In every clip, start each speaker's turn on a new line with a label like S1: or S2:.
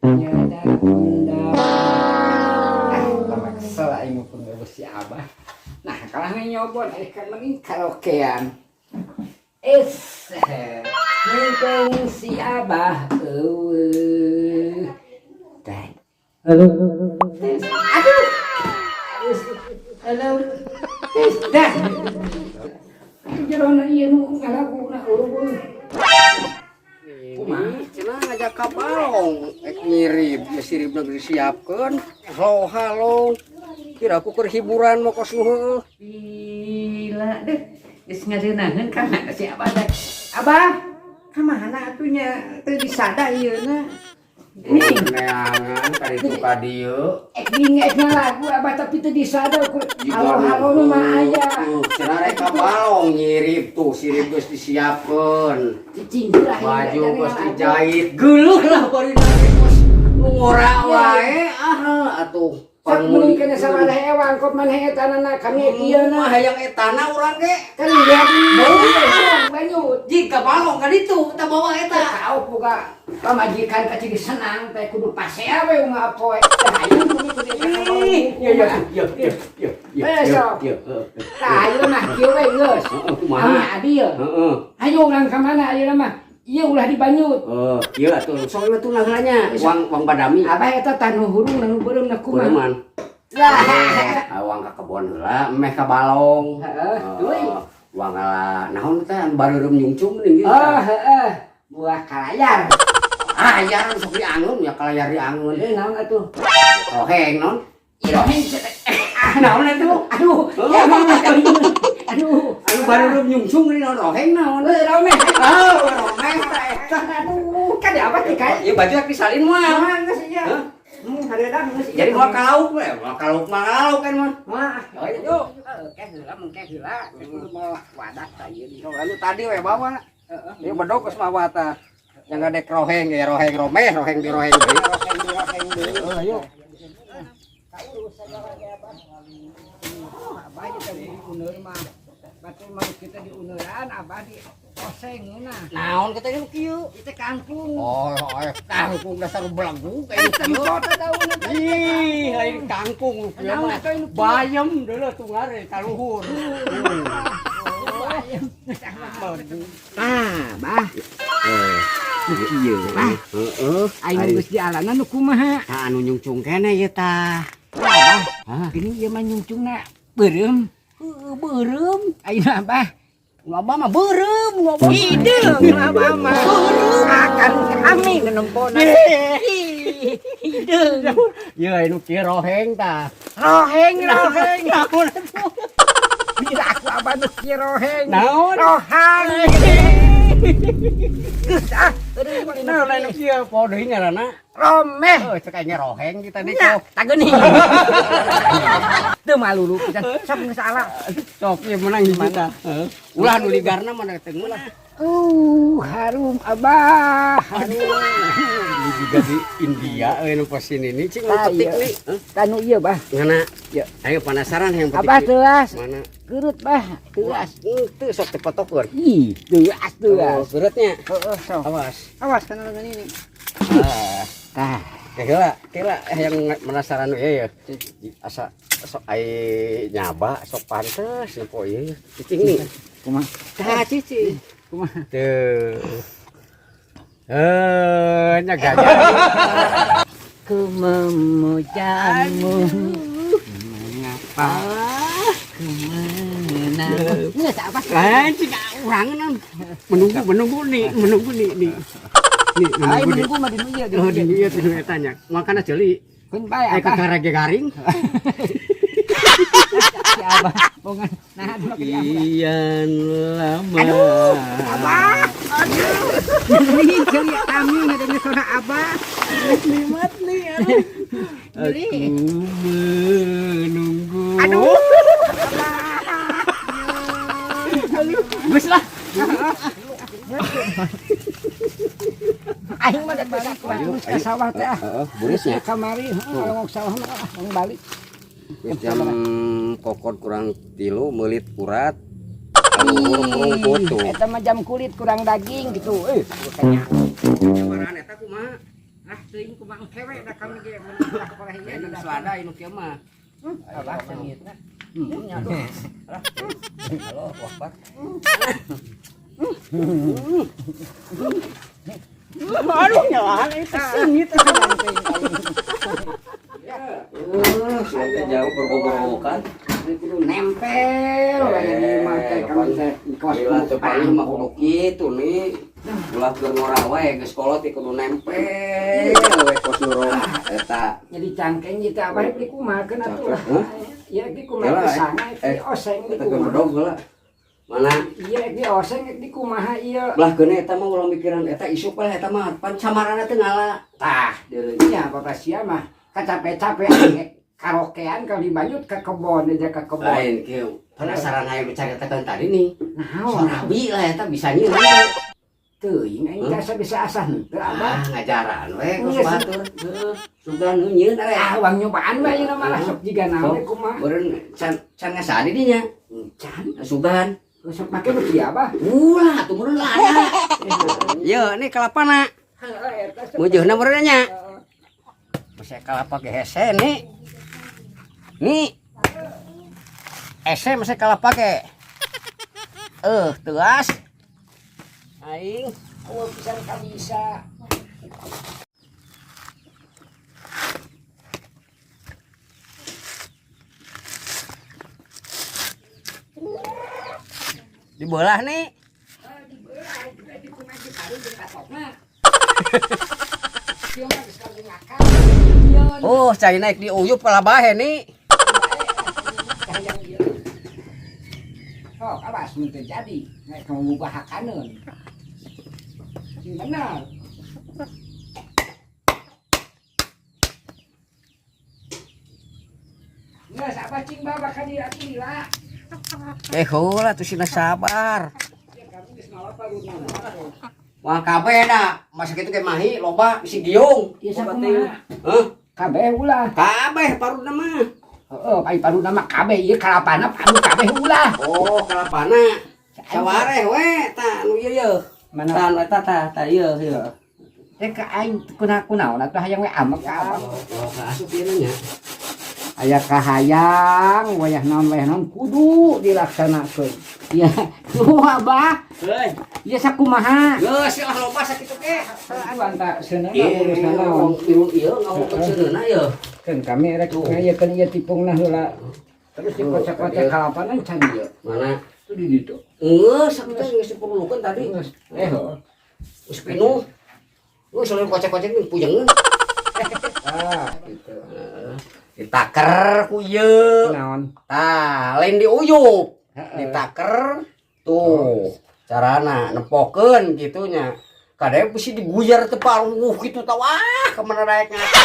S1: Tiada undang kesel aing pun si Abah. Nah, kalau nyobot kan mending karaokean. Mumpung si Abah teh. Halo. Aduh. Halo. Dah. Jerona ieu nu ngalaguna eueuh.
S2: Kumaha cenah ngajak ka balong ek ngirib siribna geus disiapkeun halo kira aku keur hiburan mah kos nu heueuh
S1: Gila deh. Geus ngadeunaheun ka si Abah teh. Abah, ka mana atunya teu disada ieuna?
S2: neangan kaditu ka dieu
S1: Bingekna lagu Abah tapi teu disada halo-halo nu mah aya.
S2: cenah rek ka balong ngirib tuh sirib geus disiapkeun
S1: Cicing lah
S2: baju geus dijahit geuleuh lah bari nu ngora wae atuh
S1: Sok mending kena sawadah ewang kop maneh etanana kami ieu na
S2: hayang etana urang ge
S1: kan lihat banyut
S2: jika balong ka ditu kita bawa eta
S1: kau boga pamajikan kacing senang teh kudu pasea we ngapoe hayang ayo mah kieu we geus kumaha adieu ayo urang ka mana ayeuna mah ieu ulah di Banyut
S2: ieu atuh sok atuh ngahlanya wang badami
S1: abah eta tah nu hurung nu beureum na kumaha
S2: kumaha lah wang ka kebon heula meh ka balong
S1: heeh
S2: wang naon teh bareureum nyungcung ning
S1: heeh buah kalayar
S2: ayar sok diangeun ya kalayar diangeun
S1: naon atuh
S2: roheng non
S1: roheng naon atuh aduh ya mah aduh
S2: anu bareureum nyungcung ini naon roheng naon
S1: roheng
S2: roheng
S1: aduh kan apa sih kan
S2: ieu baju ak disalin mah
S1: geus ieu hareudang geus
S2: jadi moal kalauk we moal kalauk kan mah
S1: ayo keh heula mun keh heula moal wadah ta ieu di
S2: lalu tadi we bawa ieu bedog geus mawa tah yang gadek roheng ya roheng romeh roheng di roheng deui ayo
S1: abah kita di uneur mah batur mah kita di uneuran abah di oseng nah
S2: naon kita nu kieu
S1: itu kangkung
S2: kangkung dasar belagu kayak kieu ih lain kangkung kieu mah bayem deuleu tungare ka luhur
S1: bah kieu bah aing geus di alana nu kumaha
S2: anu nyungcung kene ieu tah
S1: ini ieu mah nyungcungna beureum beureum ayeuna bah ngobah mah beureum ngobah hideung ngobah mah beureum akan kami nempona hideung
S2: ieu anu kieu roheng tah
S1: roheng naon bila aku abah nu kieu roheng
S2: naon
S1: rohang geus
S2: naon anu kieu poho deui ngaranna
S1: romeh
S2: cek aya roheng kita di kok
S1: tageuning teu malulu pisan sok geus salah
S2: sok ieu menang hiji tah ulah nu ligarna mah teu meunah
S1: harum abah
S2: ini juga di India nu pasin ini cing mau petik nih
S1: kanu ieu bah
S2: ngana ayo penasaran yang petik
S1: abah teuas
S2: mana
S1: geurut bah teuas
S2: teu sok dipotokeun
S1: ih teuas
S2: geurutnya
S1: heeh sok awas kana ini tah
S2: kira yang penasaran ya asa sok ai nyaba sok pantes nepo ieu cicing nih
S1: kumaha
S2: tah cicing
S1: kumaha
S2: tuh nyaganya
S1: ku memujamu mengapa ku menang geus apa
S2: cing urang menunggu nih
S1: ai menunggu mah di ieu
S2: di ieu teh tanya makana ceuli
S1: kun bae
S2: ka karage garing
S1: si abah bongan nah
S2: kian lama
S1: abah aduh ini ceuli kami ngadenge suara abah
S2: limat nih aku menunggu
S1: aduh geus lah aing mah da ka sawah teh
S2: burisnya
S1: kamari ngomong sawah mah balik
S2: jam kokot kurang 3 meulit urat rumput tuh
S1: eta mah jam kulit kurang daging gitu
S2: nyawaran eta kumaha
S1: Ah, teuing kumaha kewek da kami ge menang kepala ieu
S2: Ini selada ini kieu mah.
S1: Abah seungitna.
S2: Nya. Halo, wakbar.
S1: Aduh nyalahan itu seungit
S2: Saya jauh bergobrol-gobrol
S1: kudu nempel ini mah teh kami teh kos
S2: Gila teu paling mah kudu kitu nih. Ulah keur ngora wae geus kolot teh kudu nempel we kos nurong eta.
S1: jadi cangkeng gitu abah di kumahakeun atuh lah. Ya di
S2: Yalah,
S1: kumaha sana oseng di
S2: Eta keur
S1: kumaha.
S2: bedog heula. Mana?
S1: Iya di oseng di kumaha ieu.
S2: Belah keun eta mah ulah mikiran eta isuk lah eta mah pan samarana teh ngala. Tah deuleuh.
S1: Iya bapak sia mah capek-capek karaokean kalau dibanyut ke kebon aja ke kebon.
S2: Lain kieu. Penasaran aya berceritakan tadi nih.
S1: Naon?
S2: Sorabi lah eta bisa nyieu.
S1: Teuing aing teh bisa asah henteu abah.
S2: Ngajaran we
S1: Iya,
S2: kos batur. Heuh, sugan nyieun are.
S1: Uang nyobaan mah ieu mah sok jiga naon kumaha.
S2: Beureun can ngasadi dinya.
S1: Can
S2: Sugan.
S1: sok make nu kieu abah.
S2: Ulah atuh meureun lah aya. Ieu nih kelapana.
S1: Heeh eta sok.
S2: Meujeunna meureun nya. Masih kalapa ge hese nih. Nih. Ese masih kalapa ge. Teuas. Aing
S1: Eueuh pisan ka bisa.
S2: dibelah nih. Oh, cai naik di uyup kala bahe nih.
S1: Oh, abas mun teu jadi, nek kamu buka hakaneun. Benar. Nggak sabar cing bawa ka dia lah.
S2: Heula tuh sina sabar.
S1: Ya kami geus mawa paruna.
S2: Wah kabeh da, masa kitu ge mahi loba si giung.
S1: Ieu sakumaha?
S2: Heh,
S1: Kabeh ulah.
S2: kabeh parudna mah.
S1: Heeh, pai paruna mah kabeh ieu kalapana panu kabeh ulah.
S2: Oh, kalapana. Sawareh we, tah anu ieu yeuh.
S1: Mana?
S2: Tah anu eta tah ieu ieu.
S1: Teh ka aing kunaon atuh hayang we amek ka abang.
S2: Oh, asup ieu nya.
S1: Aya kahayang wayah naon kudu dilaksanakeun. Ya, tuh abah.
S2: Heuh,
S1: Ieu sakumaha?
S2: geus lah loba sakitu ge.
S1: Atuh anta seuneu
S2: Ieu
S1: urusan naon?
S2: irung ieu ngawukeun seuneuna ieu.
S1: Kan kami rek ngayekeun ieu tipungna heula. Terus dikocak-kocak kalapanan can ieu.
S2: Mana?
S1: Tuh di ditu.
S2: Geus sakitu geus diperlukeun tadi.
S1: Heuh.
S2: Geus pinuh. Geus soalnya kocak-kocak nih pujengeun.
S1: Ah, gitu.
S2: Ditaker ku ieu.
S1: Naon?
S2: Tah, lain diuyup.
S1: Heeh.
S2: Ditaker tuh. Carana nempokeun kitunya. Kadang mesti diguyar teh paluh kitu tah wah kemana daek ngata.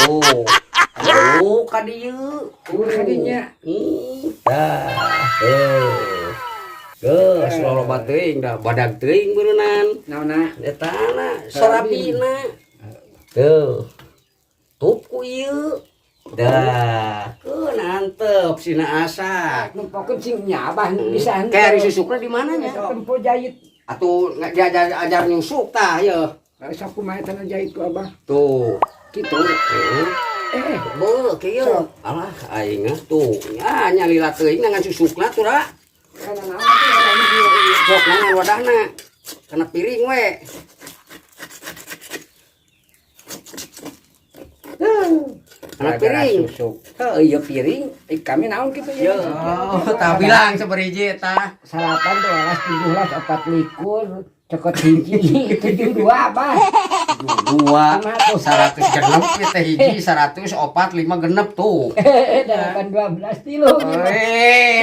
S2: Tuh. Aduh ka dieu.
S1: Kadinya.
S2: Dah. Geus loloba teuing da badag teuing beuneunan.
S1: Naonna?
S2: Eta na sarabina. Tuh. Tup ku ieu. Dah, keun antep sina asa.
S1: Nempokeun sing nya abah bisa henteu.
S2: Kayak disusukna di mana nya?
S1: Tempo jahit.
S2: Atuh ajar nyusuk tah ya.
S1: Sok kumaha teh jahit ku abah.
S2: Tuh.
S1: Kitu.
S2: Beuh kieu. Alah aing tuh. Nya nyalila teuing ngan susukna tuh ra.
S1: Kana naon atuh
S2: Sok ngan wadahna. Kana piring we. Kana piring. Heuh ieu piring.
S1: Kami naon kitu
S2: Yo,
S1: ya.
S2: tah bilang sabariji eta.
S1: Sarapan 12, 17, 24, cokot hiji, 72 abah.
S2: Dua 100 genep ya teh hiji 100 opat 5 genep tuh.
S1: 18 tilu.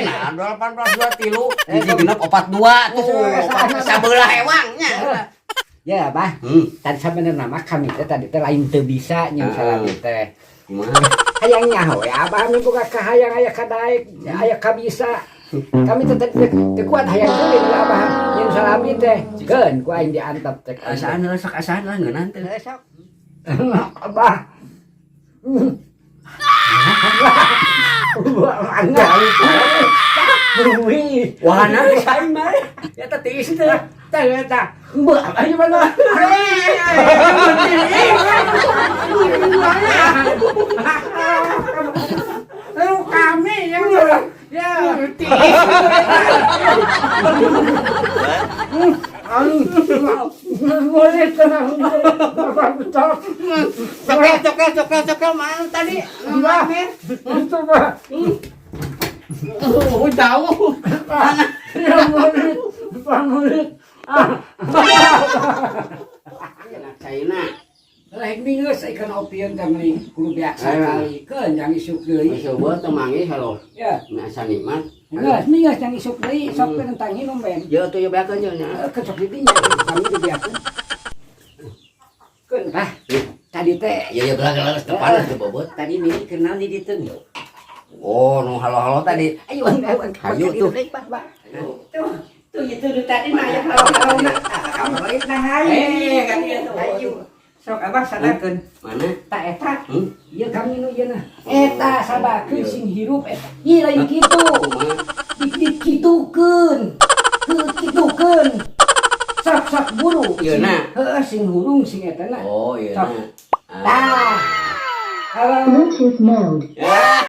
S2: Nah 18 2 tilu hiji genep opat 2 tuh. Sabelah hewangnya.
S1: Ya abah, tadi sabenerna mah kami teh tadi teh lain teu bisa nya salami teh.
S2: Kumaha?
S1: Hayang nyaho ya abah nu boga kahayang aya kadaek, aya kabisa. Kami teh teu kuat hayang teuing lah abah nyen salami teh. Keun ku aing diantep teh.
S2: Asaan lah sok asaan lah ngeunaan teh.
S1: Sok. Abah. Wah,
S2: Wahana saing mah. Eta tiis teh.
S1: ta bữa ayo mana lu kami yang ya boleh tenang cokel mana tadi itu pak oh jauh murid
S2: China
S1: lain minggu saya kan opian kami guru biasa kali kan yang isuk deui
S2: coba temangi halo
S1: ya
S2: nasa nikmat
S1: enggak minggu yang isuk deui sok tentang ini nomben
S2: ya tuh ya beakeun nya
S1: kecok didinya kami dibiarkan kan ah tadi teh
S2: ya gelang-gelang tepanas tuh bobot
S1: tadi ini kenal di ditu
S2: oh nu halo-halo tadi
S1: ayo
S2: ayo tuh
S1: tuh itu tadi mah ya halo na kamu nah
S2: kan dia tuh
S1: ayo sok abah sadakeun
S2: mana
S1: tak eta ieu kami nu ieu na eta sabakeun sing hirup eta ieu lain kitu dikitukeun kitukeun sok buru
S2: ieu na
S1: heeh sing hurung sing eta na
S2: oh ieu na
S1: tah
S3: Bluetooth mode.